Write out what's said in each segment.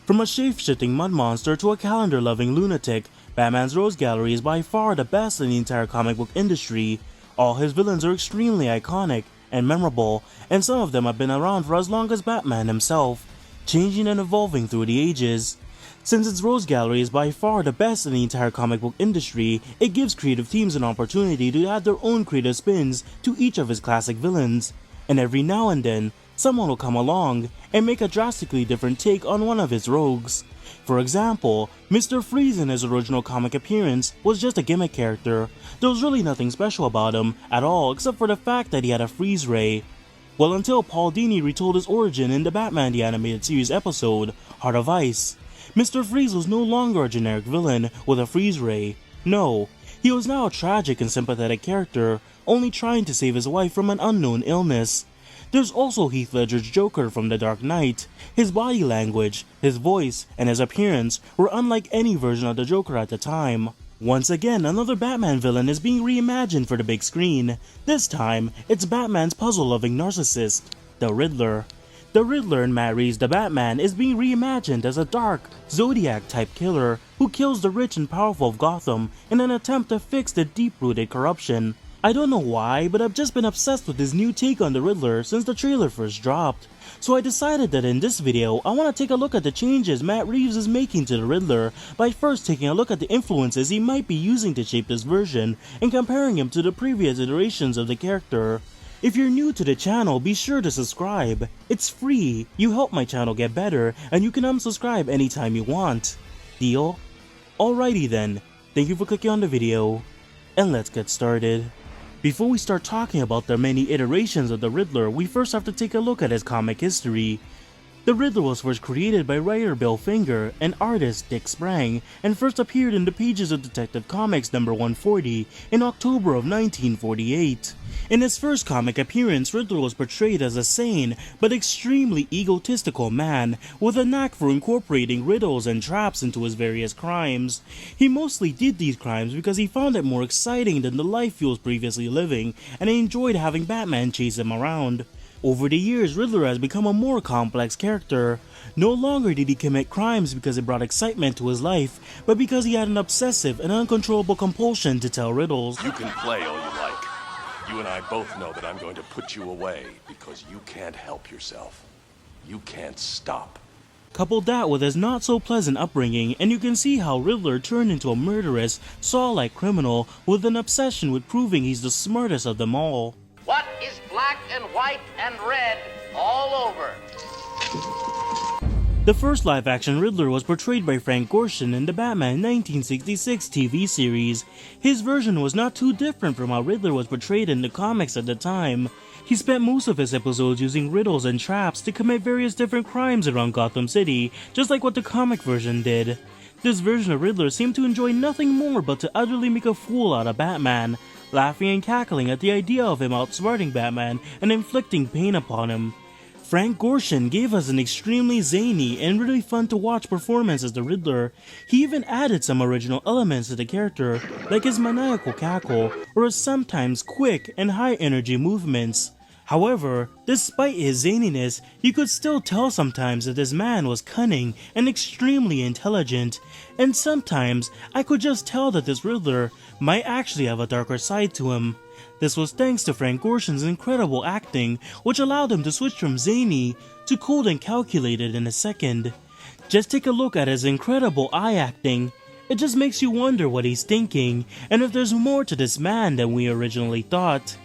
From a shape-shifting mud monster to a calendar-loving lunatic, Batman's Rose Gallery is by far the best in the entire comic book industry. All his villains are extremely iconic and memorable, and some of them have been around for as long as Batman himself, changing and evolving through the ages. Since its Rose Gallery is by far the best in the entire comic book industry, it gives creative teams an opportunity to add their own creative spins to each of his classic villains, and every now and then, someone will come along and make a drastically different take on one of his rogues. For example, Mr. Freeze in his original comic appearance was just a gimmick character. There was really nothing special about him at all except for the fact that he had a freeze ray. Well, until Paul Dini retold his origin in the Batman the Animated Series episode, Heart of Ice. Mr. Freeze was no longer a generic villain with a freeze ray. No, he was now a tragic and sympathetic character, only trying to save his wife from an unknown illness. There's also Heath Ledger's Joker from The Dark Knight. His body language, his voice, and his appearance were unlike any version of the Joker at the time. Once again, another Batman villain is being reimagined for the big screen. This time, it's Batman's puzzle-loving narcissist, the Riddler. The Riddler in Matt Reeves' The Batman is being reimagined as a dark, Zodiac-type killer who kills the rich and powerful of Gotham in an attempt to fix the deep-rooted corruption. I don't know why, but I've just been obsessed with this new take on the Riddler since the trailer first dropped. So I decided that in this video, I want to take a look at the changes Matt Reeves is making to the Riddler by first taking a look at the influences he might be using to shape this version and comparing him to the previous iterations of the character. If you're new to the channel, be sure to subscribe. It's free, you help my channel get better, and you can unsubscribe anytime you want. Deal? Alrighty then, thank you for clicking on the video, and let's get started. Before we start talking about the many iterations of the Riddler, we first have to take a look at his comic history. The Riddler was first created by writer Bill Finger and artist Dick Sprang, and first appeared in the pages of Detective Comics number 140 in October of 1948. In his first comic appearance, Riddler was portrayed as a sane but extremely egotistical man with a knack for incorporating riddles and traps into his various crimes. He mostly did these crimes because he found it more exciting than the life he was previously living, and he enjoyed having Batman chase him around. Over the years, Riddler has become a more complex character. No longer did he commit crimes because it brought excitement to his life, but because he had an obsessive and uncontrollable compulsion to tell riddles. You can play all you like. You and I both know that I'm going to put you away because you can't help yourself. You can't stop. Couple that with his not so pleasant upbringing, and you can see how Riddler turned into a murderous, Saw-like criminal with an obsession with proving he's the smartest of them all. What is black and white and red all over? The first live-action Riddler was portrayed by Frank Gorshin in the Batman 1966 TV series. His version was not too different from how Riddler was portrayed in the comics at the time. He spent most of his episodes using riddles and traps to commit various different crimes around Gotham City, just like what the comic version did. This version of Riddler seemed to enjoy nothing more but to utterly make a fool out of Batman, laughing and cackling at the idea of him outsmarting Batman and inflicting pain upon him. Frank Gorshin gave us an extremely zany and really fun to watch performance as the Riddler. He even added some original elements to the character, like his maniacal cackle or his sometimes quick and high energy movements. However, despite his zaniness, you could still tell sometimes that this man was cunning and extremely intelligent, and sometimes I could just tell that this Riddler might actually have a darker side to him. This was thanks to Frank Gorshin's incredible acting, which allowed him to switch from zany to cold and calculated in a second. Just take a look at his incredible eye acting. It just makes you wonder what he's thinking, and if there's more to this man than we originally thought.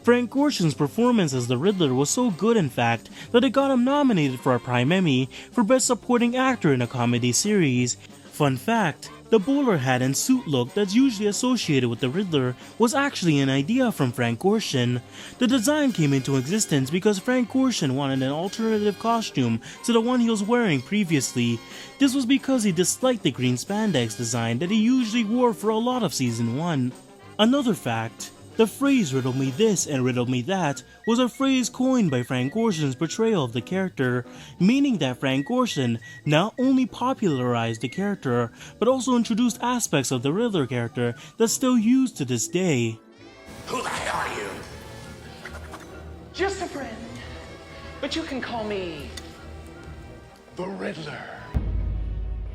Frank Gorshin's performance as the Riddler was so good in fact that it got him nominated for a Prime Emmy for Best Supporting Actor in a Comedy Series. Fun fact, the bowler hat and suit look that's usually associated with the Riddler was actually an idea from Frank Gorshin. The design came into existence because Frank Gorshin wanted an alternative costume to the one he was wearing previously. This was because he disliked the green spandex design that he usually wore for a lot of Season 1. Another fact, the phrase "riddle me this and riddle me that" was a phrase coined by Frank Gorshin's portrayal of the character, meaning that Frank Gorshin not only popularized the character, but also introduced aspects of the Riddler character that's still used to this day. Who the hell are you? Just a friend, but you can call me the Riddler.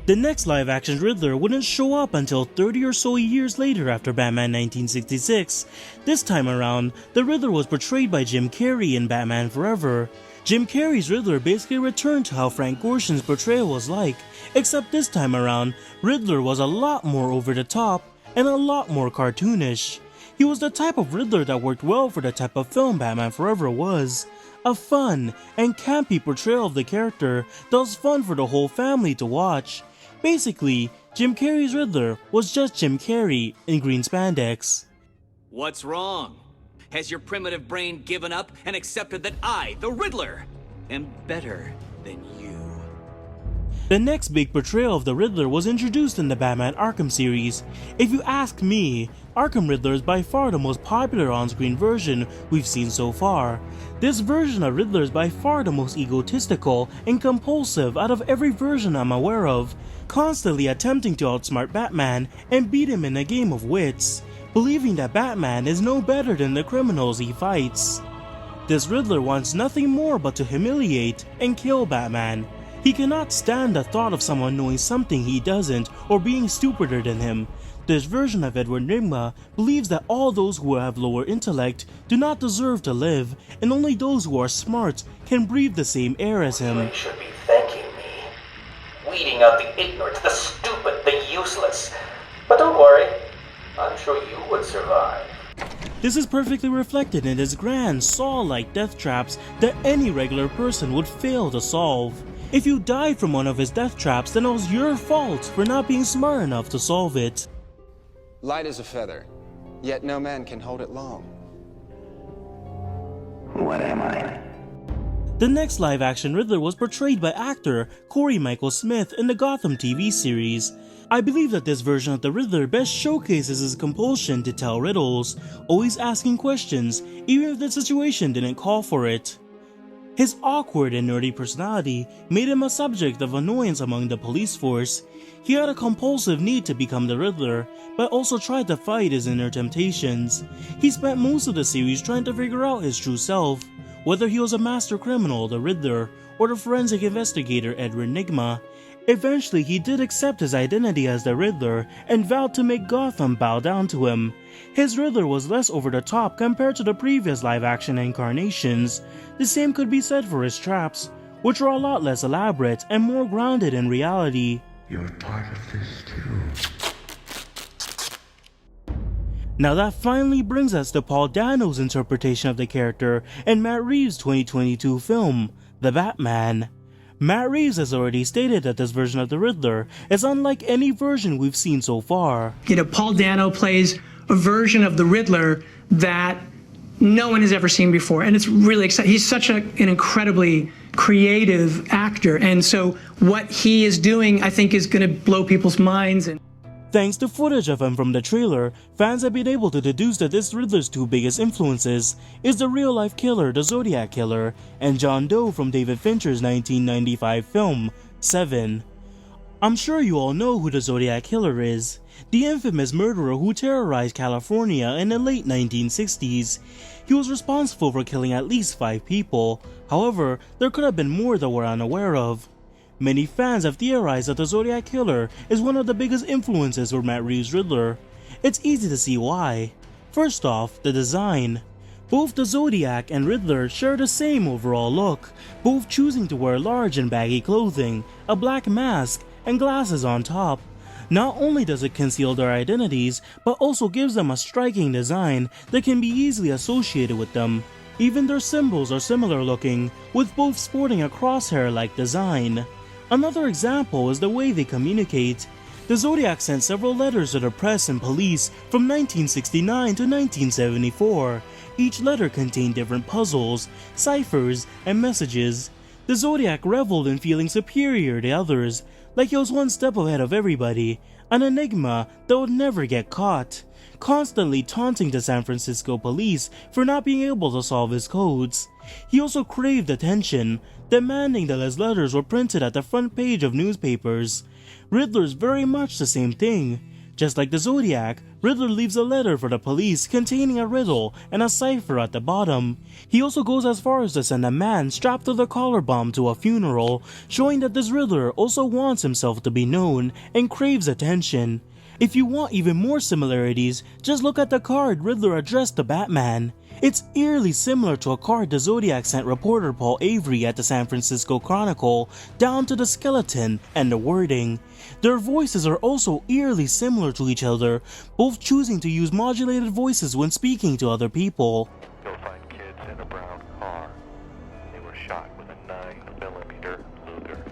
The next live-action Riddler wouldn't show up until 30 or so years later after Batman 1966. This time around, the Riddler was portrayed by Jim Carrey in Batman Forever. Jim Carrey's Riddler basically returned to how Frank Gorshin's portrayal was like, except this time around, Riddler was a lot more over the top and a lot more cartoonish. He was the type of Riddler that worked well for the type of film Batman Forever was. A fun and campy portrayal of the character that was fun for the whole family to watch. Basically, Jim Carrey's Riddler was just Jim Carrey in green spandex. What's wrong? Has your primitive brain given up and accepted that I, the Riddler, am better than you? The next big portrayal of the Riddler was introduced in the Batman Arkham series. If you ask me, Arkham Riddler is by far the most popular on-screen version we've seen so far. This version of Riddler is by far the most egotistical and compulsive out of every version I'm aware of, constantly attempting to outsmart Batman and beat him in a game of wits, believing that Batman is no better than the criminals he fights. This Riddler wants nothing more but to humiliate and kill Batman. He cannot stand the thought of someone knowing something he doesn't or being stupider than him. This version of Edward Nygma believes that all those who have lower intellect do not deserve to live, and only those who are smart can breathe the same air as him. You should be thanking me. Weeding out the ignorant, the stupid, the useless. But don't worry, I'm sure you would survive. This is perfectly reflected in his grand, saw-like death traps that any regular person would fail to solve. If you died from one of his death traps, then it was your fault for not being smart enough to solve it. Light as a feather, yet no man can hold it long. What am I? The next live-action Riddler was portrayed by actor Cory Smith in the Gotham TV series. I believe that this version of the Riddler best showcases his compulsion to tell riddles, always asking questions even if the situation didn't call for it. His awkward and nerdy personality made him a subject of annoyance among the police force. He had a compulsive need to become the Riddler, but also tried to fight his inner temptations. He spent most of the series trying to figure out his true self, whether he was a master criminal, the Riddler, or the forensic investigator Edward Nygma. Eventually, he did accept his identity as the Riddler and vowed to make Gotham bow down to him. His Riddler was less over the top compared to the previous live-action incarnations. The same could be said for his traps, which were a lot less elaborate and more grounded in reality. You're part of this too. Now that finally brings us to Paul Dano's interpretation of the character in Matt Reeves' 2022 film, The Batman. Matt Reeves has already stated that this version of the Riddler is unlike any version we've seen so far. Paul Dano plays a version of the Riddler that no one has ever seen before, and it's really exciting. He's such an incredibly creative actor, and so what he is doing, I think, is going to blow people's minds. Thanks to footage of him from the trailer, fans have been able to deduce that this Riddler's two biggest influences is the real-life killer, the Zodiac Killer, and John Doe from David Fincher's 1995 film, Seven. I'm sure you all know who the Zodiac Killer is, the infamous murderer who terrorized California in the late 1960s. He was responsible for killing at least 5 people, however, there could have been more that we're unaware of. Many fans have theorized that the Zodiac Killer is one of the biggest influences for Matt Reeves' Riddler. It's easy to see why. First off, the design. Both the Zodiac and Riddler share the same overall look, both choosing to wear large and baggy clothing, a black mask, and glasses on top. Not only does it conceal their identities, but also gives them a striking design that can be easily associated with them. Even their symbols are similar looking, with both sporting a crosshair-like design. Another example is the way they communicate. The Zodiac sent several letters to the press and police from 1969 to 1974. Each letter contained different puzzles, ciphers, and messages. The Zodiac reveled in feeling superior to others, like he was one step ahead of everybody, an enigma that would never get caught, constantly taunting the San Francisco police for not being able to solve his codes. He also craved attention, demanding that his letters were printed at the front page of newspapers. Riddler's very much the same thing, Just like the Zodiac, Riddler leaves a letter for the police containing a riddle and a cipher at the bottom. He also goes as far as to send a man strapped to the collar bomb to a funeral, showing that this Riddler also wants himself to be known and craves attention. If you want even more similarities, just look at the card Riddler addressed to Batman. It's eerily similar to a card the Zodiac sent reporter Paul Avery at the San Francisco Chronicle, down to the skeleton and the wording. Their voices are also eerily similar to each other, both choosing to use modulated voices when speaking to other people. You'll find kids in a brown car. They were shot with a 9mm Luger.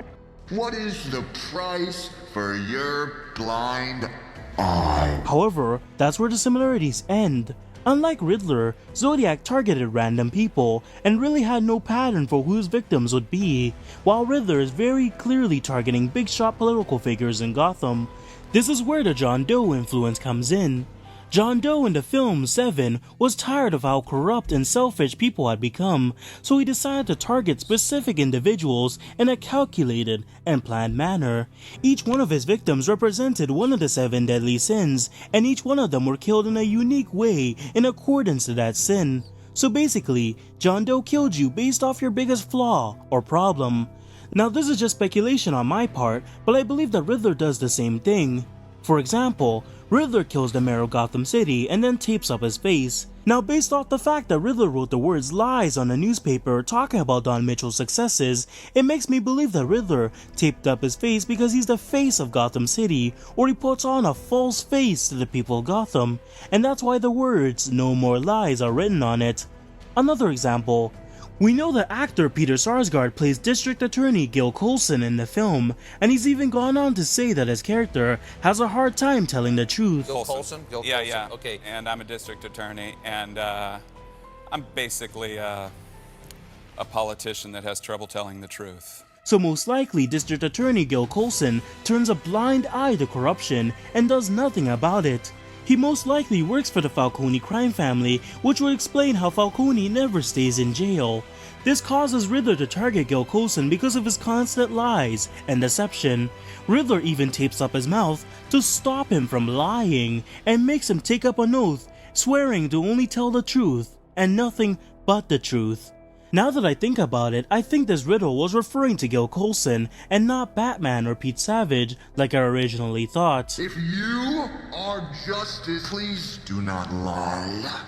What is the price for your blind eye? However, that's where the similarities end. Unlike Riddler, Zodiac targeted random people and really had no pattern for who his victims would be, while Riddler is very clearly targeting big-shot political figures in Gotham. This is where the John Doe influence comes in. John Doe in the film Seven was tired of how corrupt and selfish people had become, so he decided to target specific individuals in a calculated and planned manner. Each one of his victims represented one of the 7 deadly sins, and each one of them were killed in a unique way in accordance to that sin. So basically, John Doe killed you based off your biggest flaw or problem. Now this is just speculation on my part, but I believe that Riddler does the same thing. For example, Riddler kills the mayor of Gotham City and then tapes up his face. Now based off the fact that Riddler wrote the words lies on a newspaper talking about Don Mitchell's successes, it makes me believe that Riddler taped up his face because he's the face of Gotham City, or he puts on a false face to the people of Gotham, and that's why the words "No More Lies" are written on it. Another example. We know that actor Peter Sarsgaard plays District Attorney Gil Colson in the film, and he's even gone on to say that his character has a hard time telling the truth. Gil Colson? Yeah. Okay. And I'm a district attorney, and I'm basically a politician that has trouble telling the truth. So most likely District Attorney Gil Colson turns a blind eye to corruption and does nothing about it. He most likely works for the Falcone crime family, which would explain how Falcone never stays in jail. This causes Riddler to target Gil Colson because of his constant lies and deception. Riddler even tapes up his mouth to stop him from lying and makes him take up an oath, swearing to only tell the truth and nothing but the truth. Now that I think about it, I think this riddle was referring to Gil Colson and not Batman or Pete Savage like I originally thought. If you are justice, please do not lie.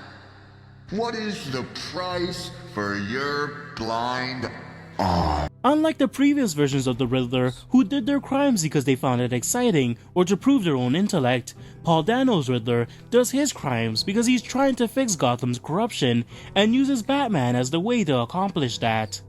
What is the price for your blind eye? Unlike the previous versions of the Riddler, who did their crimes because they found it exciting or to prove their own intellect, Paul Dano's Riddler does his crimes because he's trying to fix Gotham's corruption and uses Batman as the way to accomplish that.